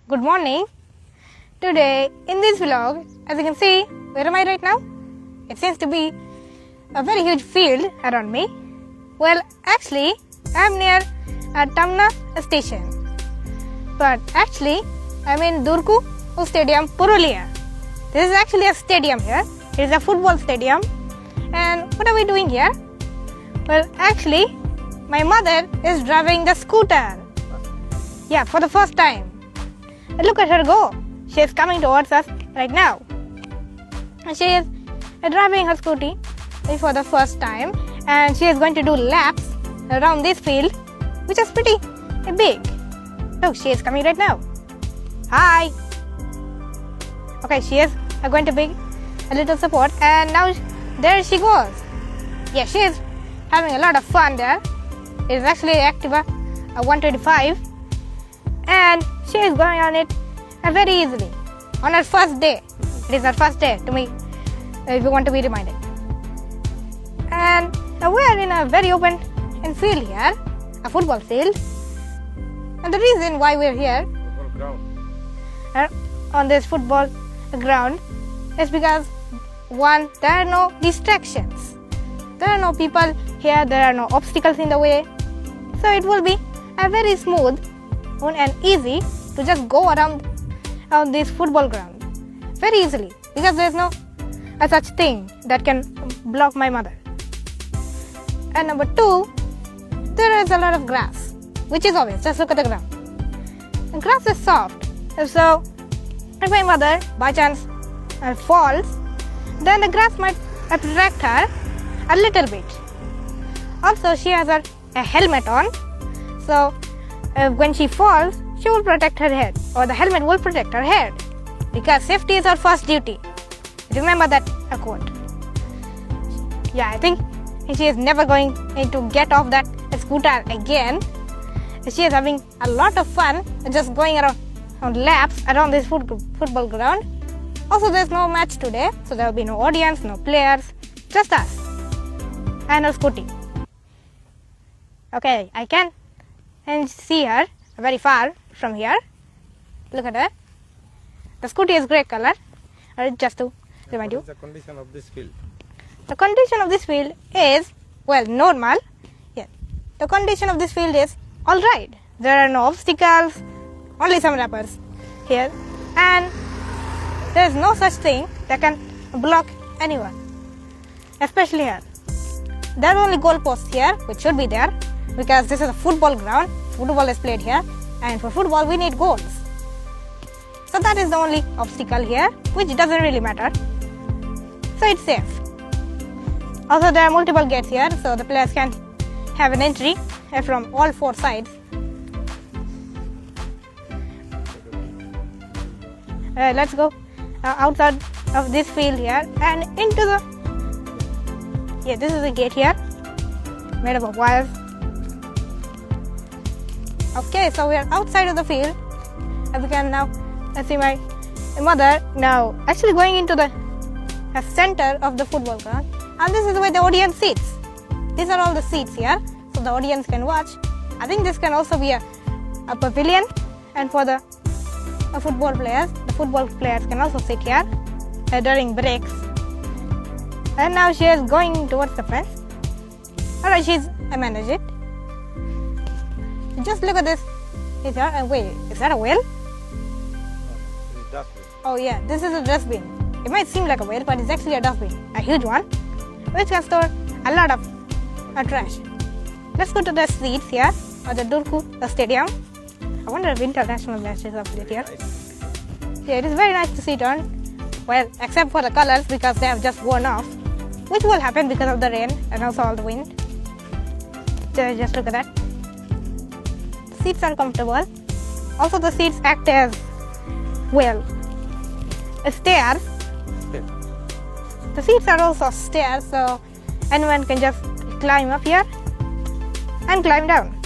Good morning. Today in this vlog, as you can see, where am I right now? It seems to be a very huge field around me. Well, actually, I'm near Tamna station. But actually, I'm in Durku Stadium, Purulia. This is actually a stadium here. It is a football stadium. And what are we doing here? Well, actually, my mother is driving the scooter. Yeah, for the first time. And look at her go. She is coming towards us right now. And she is driving her scooty for the first time. And she is going to do laps around this field, which is pretty big. Look, she is coming right now. Hi. Okay, she is going to be a little support. And now there she goes. Yeah, she is having a lot of fun there. It is actually Activa 125. And she is going on it very easily. On her first day. It is her first day to me, if you want to be reminded. And now we are in a very open field here, a football field. And the reason why we are here on this football ground is because, one, there are no distractions. There are no people here, there are no obstacles in the way. So it will be a very smooth and easy to just go around on this football ground very easily, because there is no such thing that can block my mother. And number two, there is a lot of grass, which is obvious. Just look at the ground. The grass is soft, so if my mother by chance falls, then the grass might attract her a little bit. Also, she has a helmet on, so when she falls, she will protect her head, or the helmet will protect her head, because safety is our first duty. Remember that quote. Yeah, I think she is never going to get off that scooter again. She is having a lot of fun just going around on laps around this football ground. Also, there is no match today, so there will be no audience, no players, just us and her scooty. Okay, I can see her very far from here. Look at her. The scooty is grey color. Just to remind you. What is the condition of this field? The condition of this field is, well, normal. Yeah. The condition of this field is alright. There are no obstacles, only some wrappers here. And there is no such thing that can block anyone, especially here. There are only goalposts here, which should be there, because this is a football ground. Football is played here, and for football we need goals. So that is the only obstacle here, which doesn't really matter. So it's safe. Also, there are multiple gates here, so the players can have an entry from all four sides. Let's go outside of this field here and into the... Yeah, this is a gate here, made up of wires. Okay, so we are outside of the field, and we can now see my mother now actually going into the center of the football ground, and this is where the audience sits. These are all the seats here, so the audience can watch. I think this can also be a pavilion, and for the football players, the football players can also sit here during breaks. And now she is going towards the fence. Alright, she's managed it. Just look at this. Wait, is that a whale? It's dustbin. Oh yeah, this is a dustbin. It might seem like a whale, but it's actually a dustbin, a huge one, which can store a lot of trash. Let's go to the seats here, or the Durku Stadium. I wonder if international matches are played here. Yeah, it is very nice to sit on. Well, except for the colors, because they have just worn off, which will happen because of the rain and also all the wind. So just look at that. Seats are comfortable. Also, the seats act as, well, stairs. The seats are also stairs, so anyone can just climb up here and climb down.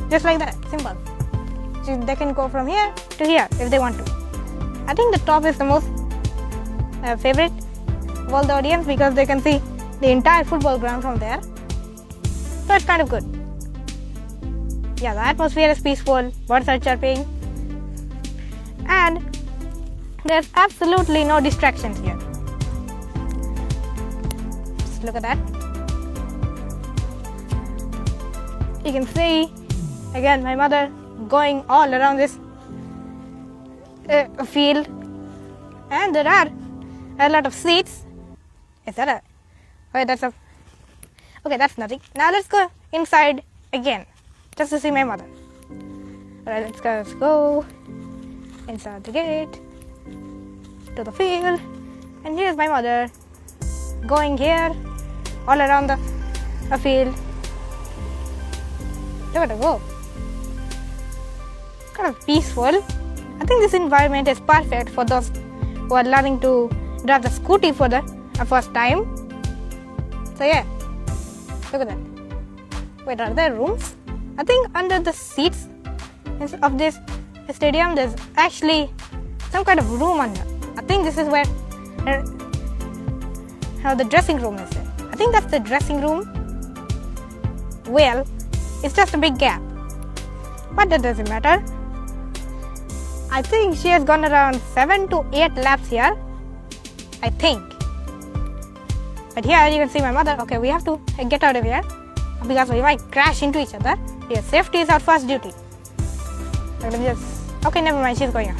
Just like that, simple. So they can go from here to here if they want to. I think the top is the most favorite of all the audience, because they can see the entire football ground from there. So it's kind of good. Yeah, the atmosphere is peaceful, birds are chirping, and there's absolutely no distractions here. Just look at that. You can see again my mother going all around this field, and there are a lot of seats. Is that a? Wait, that's a. Okay, that's nothing. Now let's go inside again, just to see my mother. Alright, let's go inside the gate to the field, and here's my mother going here all around the field. Look at her go. Kind of peaceful. I think this environment is perfect for those who are learning to drive the scooty for the first time. So yeah, look at that. Wait, are there rooms? I think under the seats of this stadium there's actually some kind of room under. I think this is where the dressing room is there. I think that's the dressing room. Well, it's just a big gap, but that doesn't matter. I think she has gone around 7 to 8 laps here, I think. But here you can see my mother. Okay, we have to get out of here because we might crash into each other. Yes, safety is our first duty. Okay, never mind, she's going out.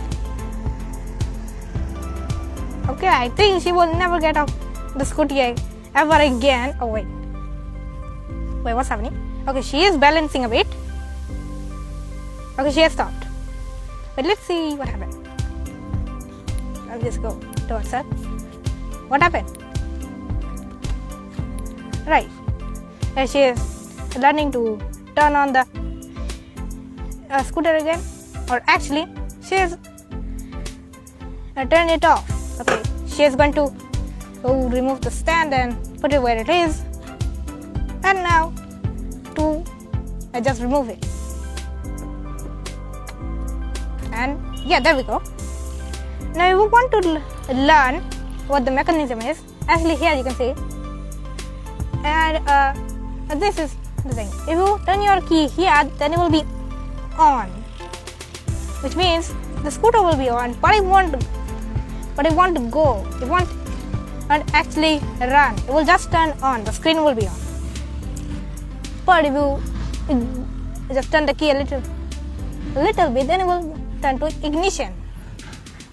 Okay, I think she will never get off the scooty ever again. Oh wait, what's happening? Okay, she is balancing a bit. Okay, she has stopped. But let's see what happened. I'll just go towards her. What happened? Right. She is learning to turn on the scooter again. Or actually, she has turned it off. Okay, she is going to remove the stand and put it where it is. And now, I just remove it. And yeah, there we go. Now if we want to learn what the mechanism is, actually here you can see, and this is the thing. If you turn your key here, then it will be on, which means the scooter will be on, but it won't go, it won't actually run, it will just turn on, the screen will be on. But if you just turn the key a little bit, then it will turn to ignition,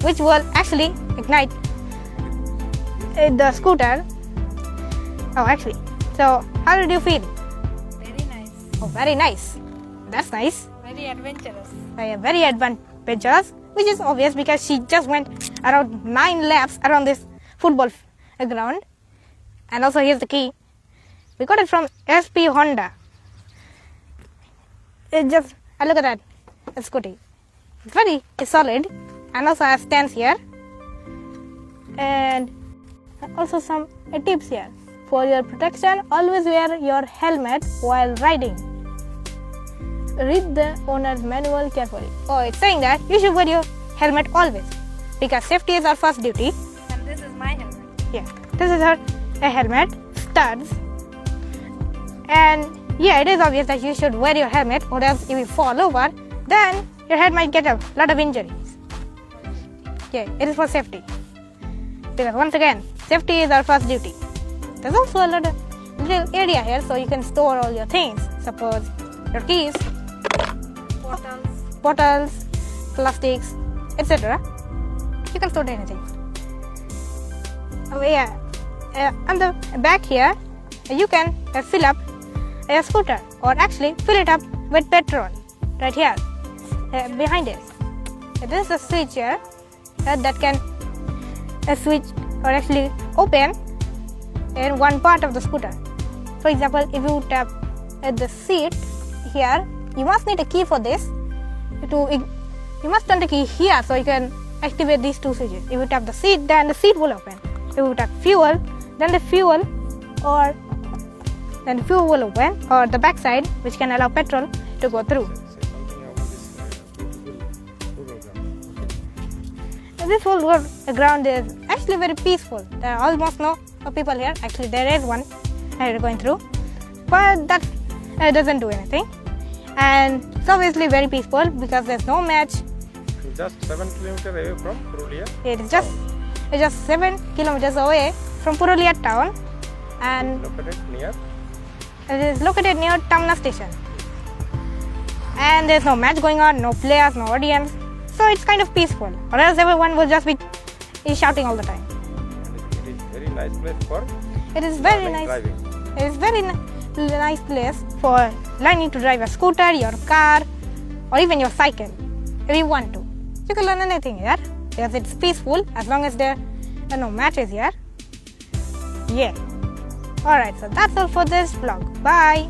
which will actually ignite the scooter. Oh, actually, so how did you feel? Very nice. Oh, very nice. That's nice. Very adventurous. Very adventurous, which is obvious because she just went around 9 laps around this football ground. And also here's the key. We got it from SP Honda. Look at that, a scooty. Very solid, and also has stands here, and also some tips here. For your protection, always wear your helmet while riding. Read the owner's manual carefully. Oh, it's saying that you should wear your helmet always because safety is our first duty. And this is my helmet. Yeah, this is her helmet, studs, and yeah, it is obvious that you should wear your helmet, or else if you fall over, then your head might get a lot of injuries. Yeah, it is for safety. Because once again, safety is our first duty. There's also a little area here so you can store all your things. Suppose your keys, bottles, plastics, etc. You can store anything. Oh yeah, on the back here, you can fill up a scooter, or actually fill it up with petrol right here behind it. This is a switch here that can switch or actually open in one part of the scooter. For example, if you tap at the seat here, you must need a key for this. You must turn the key here so you can activate these two switches. If you tap the seat, then the seat will open. If you tap fuel, then the fuel will open, or the back side, which can allow petrol to go through. Say something about this beautiful ground. This whole ground is actually very peaceful. There are almost no people here. Actually, there is one going through, but that doesn't do anything. And it's obviously very peaceful because there's no match Just 7 kilometers away from Purulia. It's just 7 kilometers away from Purulia town, and it is located near Tamna station. And there's no match going on, no players, no audience, so it's kind of peaceful. Or else everyone will just be shouting all the time. It is very nice place for It is very nice. driving. It is very nice place for learning to drive a scooter, your car, or even your cycle. If you want to, you can learn anything here because it's peaceful as long as there are no matches here. Yeah. Alright, so that's all for this vlog. Bye.